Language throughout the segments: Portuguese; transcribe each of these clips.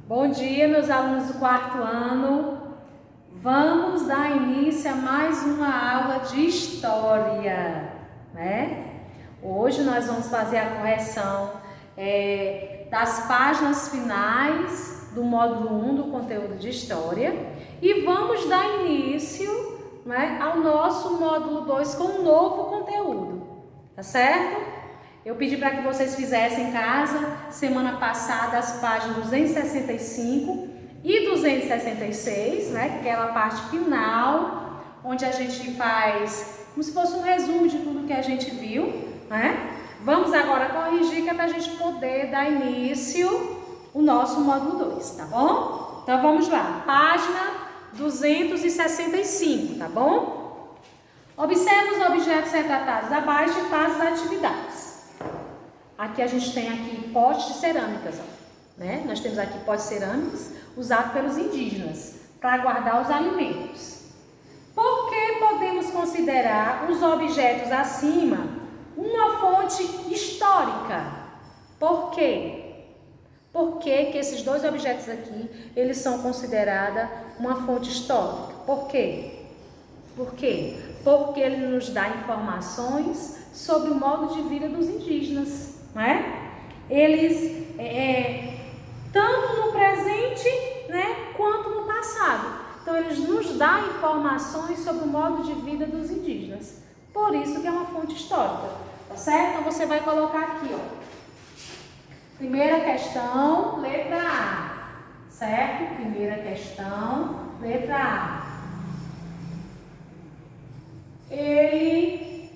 Bom dia, meus alunos do quarto ano. Vamos dar início a mais uma aula de história, né? Hoje nós vamos fazer a correção das páginas finais do módulo 1 do conteúdo de história e vamos dar início, né, ao nosso módulo 2 com um novo conteúdo, tá certo? Eu pedi para que vocês fizessem em casa, semana passada, as páginas 265 e 266, né? Que é aquela parte final, onde a gente faz como se fosse um resumo de tudo que a gente viu, né? Vamos agora corrigir, que é para a gente poder dar início ao nosso módulo 2, tá bom? Então vamos lá, página 265, tá bom? Observe os objetos retratados abaixo e faça as atividades. Aqui a gente tem aqui potes de cerâmicas, ó, né? Nós temos aqui potes cerâmicos usados pelos indígenas para guardar os alimentos. Por que podemos considerar os objetos acima uma fonte histórica? Por quê? Por que esses dois objetos aqui, eles são considerados uma fonte histórica? Por quê? Por quê? Porque ele nos dá informações sobre o modo de vida dos indígenas. Né? Eles, tanto no presente, né, quanto no passado. Então, eles nos dão informações sobre o modo de vida dos indígenas. Por isso que é uma fonte histórica, tá certo? Então, você vai colocar aqui, ó. Primeira questão, letra A, certo? Primeira questão, letra A. Ele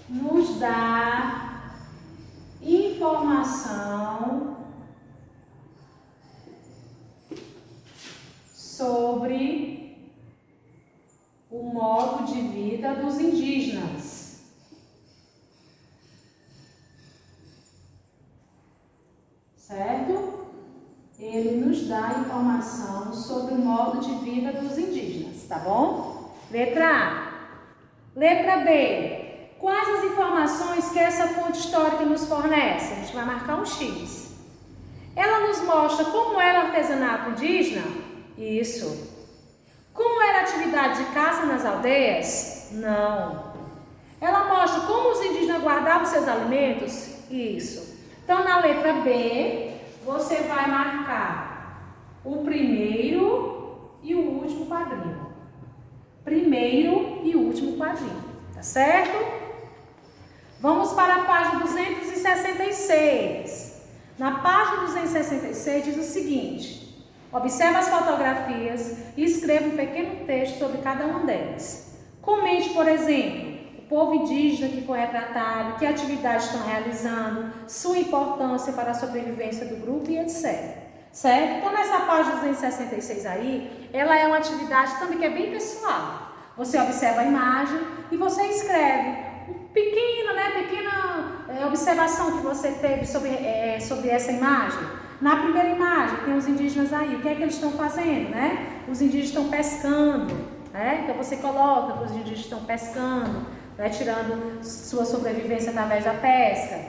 nos dá informação sobre o modo de vida dos indígenas. Certo? Ele nos dá informação sobre o modo de vida dos indígenas, tá bom? Letra A. Letra B. Quais as informações que essa fonte histórica nos fornece? A gente vai marcar um X. Ela nos mostra como era o artesanato indígena? Isso. Como era a atividade de caça nas aldeias? Não. Ela mostra como os indígenas guardavam seus alimentos? Isso. Então, na letra B, você vai marcar o primeiro e o último quadrinho. Primeiro e último quadrinho, tá certo? Vamos para a página 266. Na página 266 diz o seguinte: observe as fotografias e escreva um pequeno texto sobre cada uma delas. Comente, por exemplo, o povo indígena que foi retratado, que atividades estão realizando, sua importância para a sobrevivência do grupo e etc. Certo? Então, nessa página 266 aí, ela é uma atividade também que é bem pessoal. Você observa a imagem e você escreve pequena observação que você teve sobre essa imagem. Na primeira imagem tem os indígenas aí, o que é que eles estão fazendo, né? Os indígenas estão pescando, né? Então você coloca que os indígenas estão pescando, né? Tirando sua sobrevivência através da pesca.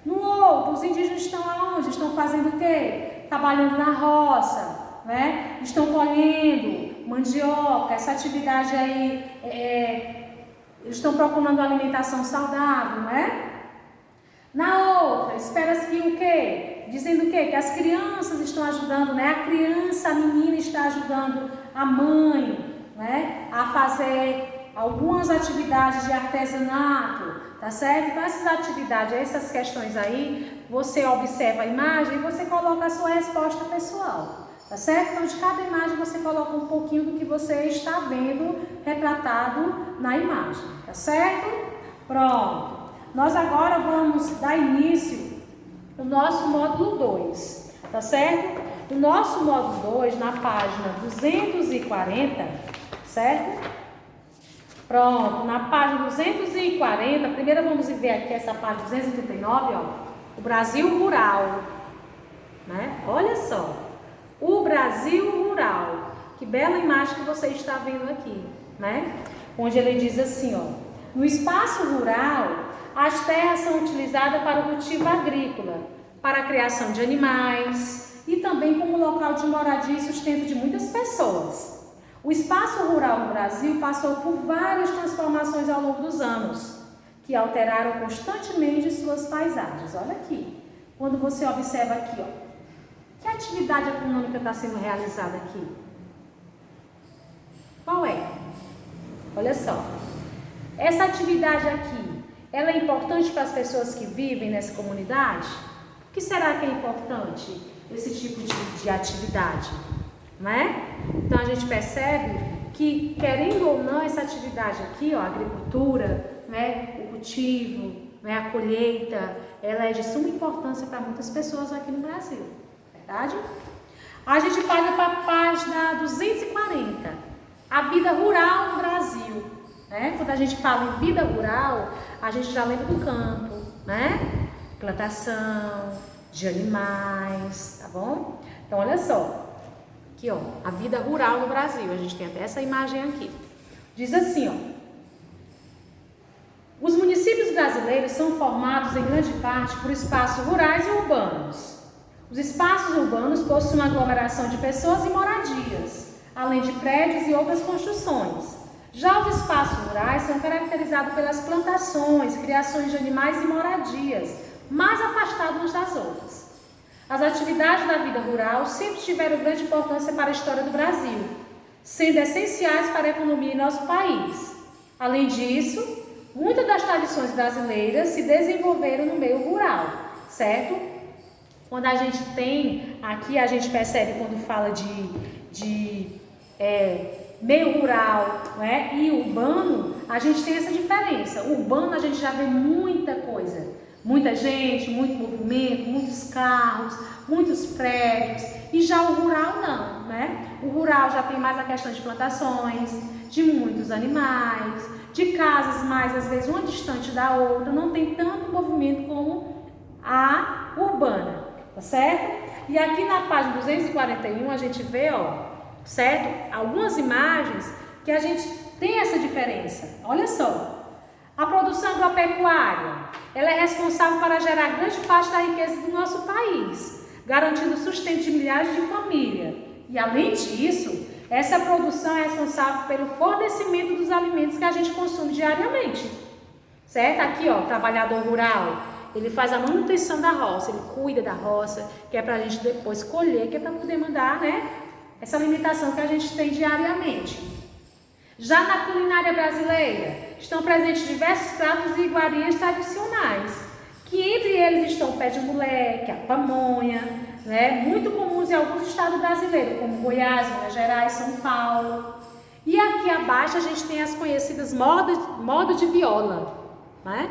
No outro, os indígenas estão aonde? Estão fazendo o quê? Trabalhando na roça, né? Estão colhendo mandioca, essa atividade aí eles estão procurando alimentação saudável, não é? Na outra, espera-se que o quê? Dizendo o quê? Que as crianças estão ajudando, né? A criança, a menina está ajudando a mãe, né? A fazer algumas atividades de artesanato, tá certo? Então, essas atividades, essas questões aí, você observa a imagem e você coloca a sua resposta pessoal. Tá certo? Então, de cada imagem você coloca um pouquinho do que você está vendo retratado na imagem. Tá certo? Pronto. Nós agora vamos dar início ao nosso módulo 2. Tá certo? O nosso módulo 2, na página 240, certo? Pronto. Na página 240, primeiro vamos ver aqui essa página 239, ó. O Brasil Rural. Né? Olha só. O Brasil Rural. Que bela imagem que você está vendo aqui, né? Onde ele diz assim, ó: no espaço rural, as terras são utilizadas para o cultivo agrícola, para a criação de animais, e também como local de moradia e sustento de muitas pessoas. O espaço rural no Brasil passou por várias transformações ao longo dos anos, que alteraram constantemente suas paisagens. Olha aqui, quando você observa aqui, ó, que atividade econômica está sendo realizada aqui? Qual é? Olha só, essa atividade aqui, ela é importante para as pessoas que vivem nessa comunidade? Por que será que é importante esse tipo de atividade? Não é? Então a gente percebe que, querendo ou não, essa atividade aqui, ó, a agricultura, né, o cultivo, né, a colheita, ela é de suma importância para muitas pessoas aqui no Brasil. Verdade? A gente passa para a página 240, a vida rural no Brasil. Né? Quando a gente fala em vida rural, a gente já lembra do campo, né? Plantação, de animais, tá bom? Então, olha só, aqui ó, a vida rural no Brasil, a gente tem até essa imagem aqui. Diz assim, ó, os municípios brasileiros são formados em grande parte por espaços rurais e urbanos. Os espaços urbanos possuem uma aglomeração de pessoas e moradias, além de prédios e outras construções. Já os espaços rurais são caracterizados pelas plantações, criações de animais e moradias, mais afastadas umas das outras. As atividades da vida rural sempre tiveram grande importância para a história do Brasil, sendo essenciais para a economia em nosso país. Além disso, muitas das tradições brasileiras se desenvolveram no meio rural, certo? Quando a gente tem, aqui a gente percebe quando fala de meio rural, né, e urbano, a gente tem essa diferença. Urbano a gente já vê muita coisa, muita gente, muito movimento, muitos carros, muitos prédios, e já o rural não, né? O rural já tem mais a questão de plantações, de muitos animais, de casas mais às vezes uma distante da outra, não tem tanto movimento como a urbana, tá certo? E aqui na página 241 a gente vê, ó, certo? Algumas imagens que a gente tem essa diferença. Olha só, a produção agropecuária, ela é responsável para gerar grande parte da riqueza do nosso país, garantindo o sustento de milhares de famílias. E além disso, essa produção é responsável pelo fornecimento dos alimentos que a gente consome diariamente, certo? Aqui, ó, o trabalhador rural, ele faz a manutenção da roça, ele cuida da roça, que é para a gente depois colher, que é para poder mandar, né, essa alimentação que a gente tem diariamente. Já na culinária brasileira, estão presentes diversos pratos e iguarias tradicionais, que entre eles estão o pé de moleque, a pamonha, né, muito comuns em alguns estados brasileiros, como Goiás, Minas Gerais, São Paulo. E aqui abaixo a gente tem as conhecidas modas de viola, né?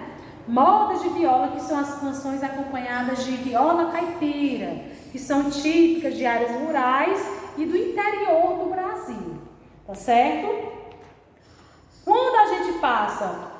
Modas de viola, que são as canções acompanhadas de viola caipira, que são típicas de áreas rurais e do interior do Brasil, tá certo? Quando a gente passa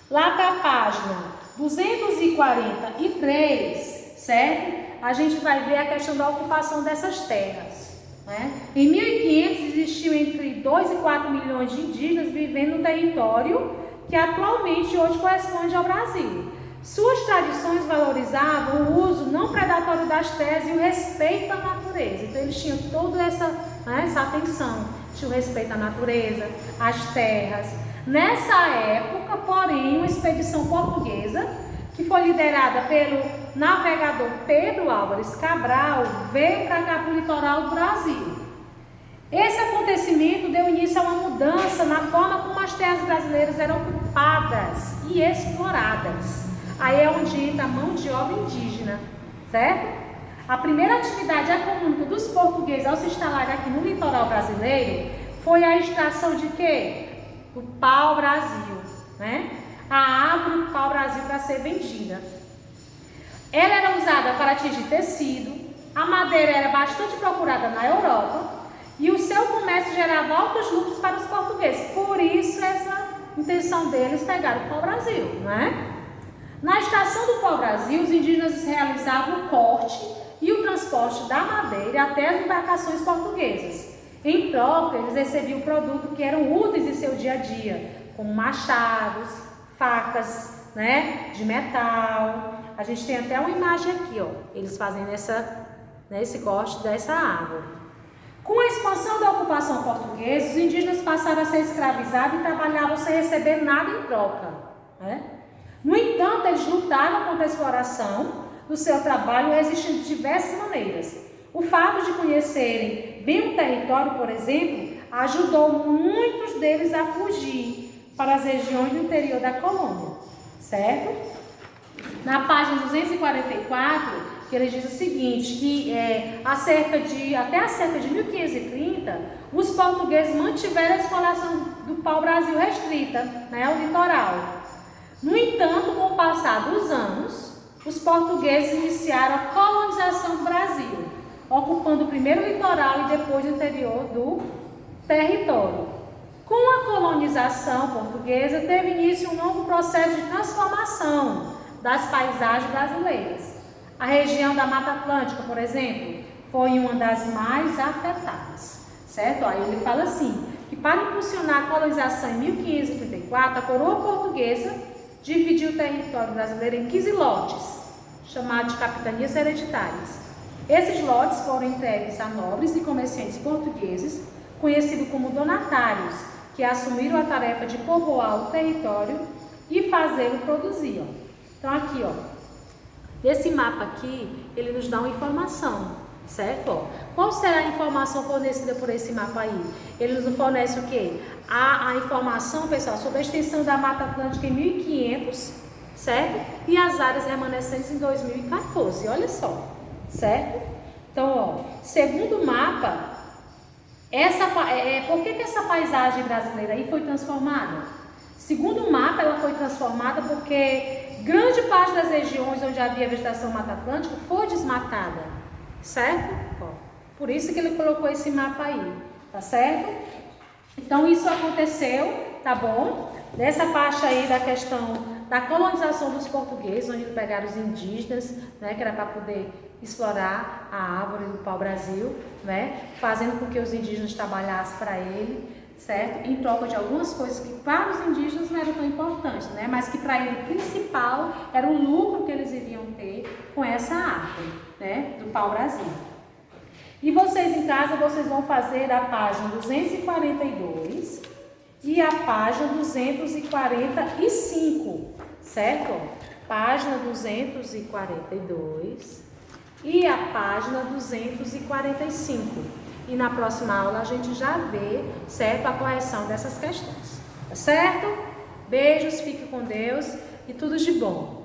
lá para a página 243, certo? A gente vai ver a questão da ocupação dessas terras, né? Em 1500 existiam entre 2 e 4 milhões de indígenas vivendo no território que atualmente hoje corresponde ao Brasil. Suas tradições valorizavam o uso não predatório das terras e o respeito à natureza. Então eles tinham toda essa atenção, tinha o respeito à natureza, às terras. Nessa época, porém, uma expedição portuguesa, que foi liderada pelo navegador Pedro Álvares Cabral, veio para cá para o litoral do Brasil. Esse acontecimento deu início a uma mudança na forma como as terras brasileiras eram ocupadas e exploradas. Aí é onde entra a mão de obra indígena, certo? A primeira atividade econômica dos portugueses ao se instalar aqui no litoral brasileiro foi a extração de quê? Do pau-brasil, né? A árvore do pau-brasil para ser vendida. Ela era usada para atingir tecido, a madeira era bastante procurada na Europa e o seu comércio gerava altos lucros para os portugueses. Por isso essa intenção deles pegar o pau-brasil, né? Na extração do pau-brasil, os indígenas realizavam o corte e o transporte da madeira até as embarcações portuguesas. Em troca, eles recebiam produtos que eram úteis em seu dia a dia, como machados, facas, né, de metal. A gente tem até uma imagem aqui, ó, eles fazendo né, esse corte dessa árvore. Com a expansão da ocupação portuguesa, os indígenas passaram a ser escravizados e trabalhavam sem receber nada em troca, né? No entanto, eles lutaram contra a exploração do seu trabalho, resistindo de diversas maneiras. O fato de conhecerem bem o território, por exemplo, ajudou muitos deles a fugir para as regiões do interior da colônia, certo? Na página 244, que ele diz o seguinte, que até cerca de 1530, os portugueses mantiveram a exploração do pau-brasil restrita, né, ao litoral. No entanto, com o passar dos anos, os portugueses iniciaram a colonização do Brasil, ocupando primeiro o litoral e depois o interior do território. Com a colonização portuguesa, teve início um novo processo de transformação das paisagens brasileiras. A região da Mata Atlântica, por exemplo, foi uma das mais afetadas, certo? Aí ele fala assim, que para impulsionar a colonização em 1534, a coroa portuguesa dividiu o território brasileiro em 15 lotes, chamados de capitanias hereditárias. Esses lotes foram entregues a nobres e comerciantes portugueses, conhecidos como donatários, que assumiram a tarefa de povoar o território e fazê-lo produzir. Então aqui, desse mapa aqui, ele nos dá uma informação, certo? Qual será a informação fornecida por esse mapa aí? Ele nos fornece o quê? A informação, pessoal, sobre a extensão da Mata Atlântica em 1500, certo? E as áreas remanescentes em 2014, olha só, certo? Então, segundo o mapa, por que essa paisagem brasileira aí foi transformada? Segundo o mapa, ela foi transformada porque grande parte das regiões onde havia vegetação Mata Atlântica foi desmatada, certo? Por isso que ele colocou esse mapa aí, tá certo? Então isso aconteceu, tá bom? Nessa parte aí da questão da colonização dos portugueses, onde pegaram os indígenas, né, que era para poder explorar a árvore do pau-brasil, né, fazendo com que os indígenas trabalhassem para ele, certo? Em troca de algumas coisas que para os indígenas não eram tão importantes, né? Mas que para ele o principal era o lucro que eles iriam ter com essa árvore, né? Do pau-brasil. E vocês em casa, vocês vão fazer a página 242 e a página 245, certo? Página 242 e a página 245. E na próxima aula a gente já vê, certo, a correção dessas questões, tá certo? Beijos, fique com Deus e tudo de bom.